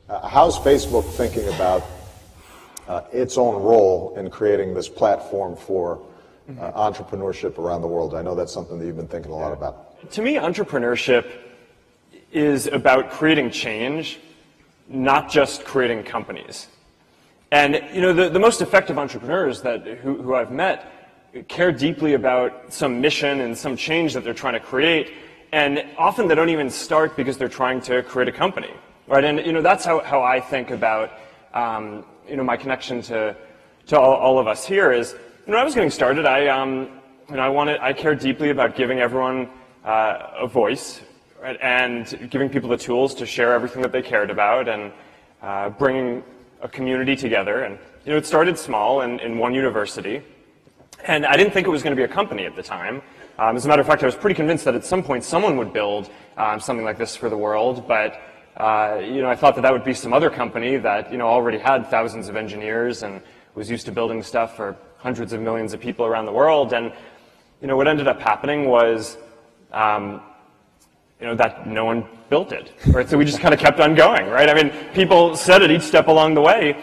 How's Facebook thinking about its own role in creating this platform for entrepreneurship around the world? I know that's something that you've been thinking a lot about. To me, entrepreneurship is about creating change, not just creating companies. And you know, the most effective entrepreneurs who I've met care deeply about some mission and some change that they're trying to create, and often they don't even start because they're trying to create a company, right? And you know, that's how I think about you know, my connection to all of us here is, you know, when I was getting started, I cared deeply about giving everyone a voice, right, and giving people the tools to share everything that they cared about, and bringing a community together. And you know, it started small in one university, and I didn't think it was going to be a company at the time. As a matter of fact, I was pretty convinced that at some point someone would build something like this for the world, but you know, I thought that would be some other company that, you know, already had thousands of engineers and was used to building stuff for hundreds of millions of people around the world. And you know, what ended up happening was you know, that no one built it, right? So we just kind of kept on going, right? I mean, people said it each step along the way.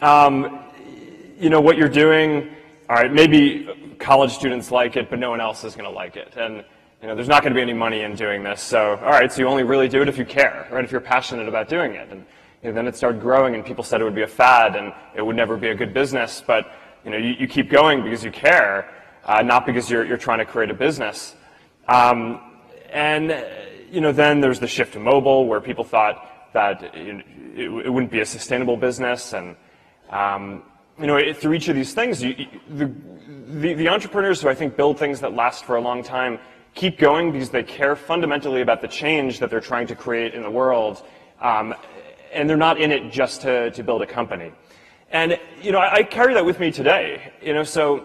You know, what you're doing, all right, maybe college students like it, but no one else is going to like it. And you know, there's not going to be any money in doing this. So, all right, so you only really do it if you care, right? If you're passionate about doing it. And you know, then it started growing, and people said it would be a fad and it would never be a good business. But you know, you keep going because you care, not because you're trying to create a business. And you know, then there's the shift to mobile, where people thought that it wouldn't be a sustainable business. And you know, through each of these things, the entrepreneurs who I think build things that last for a long time keep going because they care fundamentally about the change that they're trying to create in the world, and they're not in it just to build a company. And you know, I carry that with me today. You know, so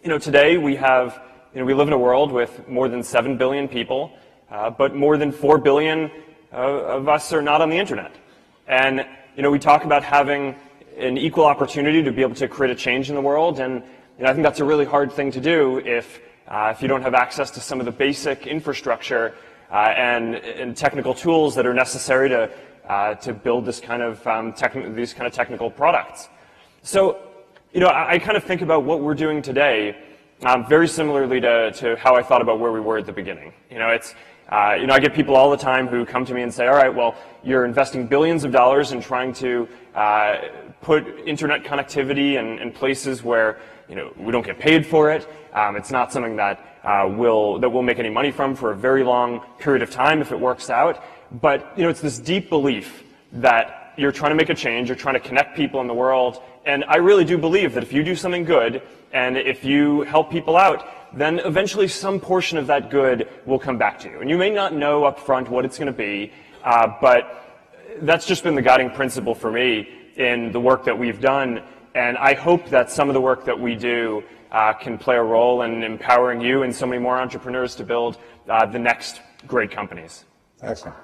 you know, today we have, you know, we live in a world with more than 7 billion people, but more than 4 billion of us are not on the internet. And you know, we talk about having an equal opportunity to be able to create a change in the world, and you know, I think that's a really hard thing to do if you don't have access to some of the basic infrastructure and technical tools that are necessary to build this kind of these kind of technical products. So, you know, I kind of think about what we're doing today very similarly to how I thought about where we were at the beginning. You know, it's you know, I get people all the time who come to me and say, all right, well, you're investing billions of dollars in trying to put internet connectivity in places where, you know, we don't get paid for it. It's not something that we'll make any money from for a very long period of time if it works out. But you know, it's this deep belief that you're trying to make a change, you're trying to connect people in the world, and I really do believe that if you do something good and if you help people out, then eventually some portion of that good will come back to you. And you may not know up front what it's going to be, but that's just been the guiding principle for me in the work that we've done. And I hope that some of the work that we do can play a role in empowering you and so many more entrepreneurs to build the next great companies. Excellent.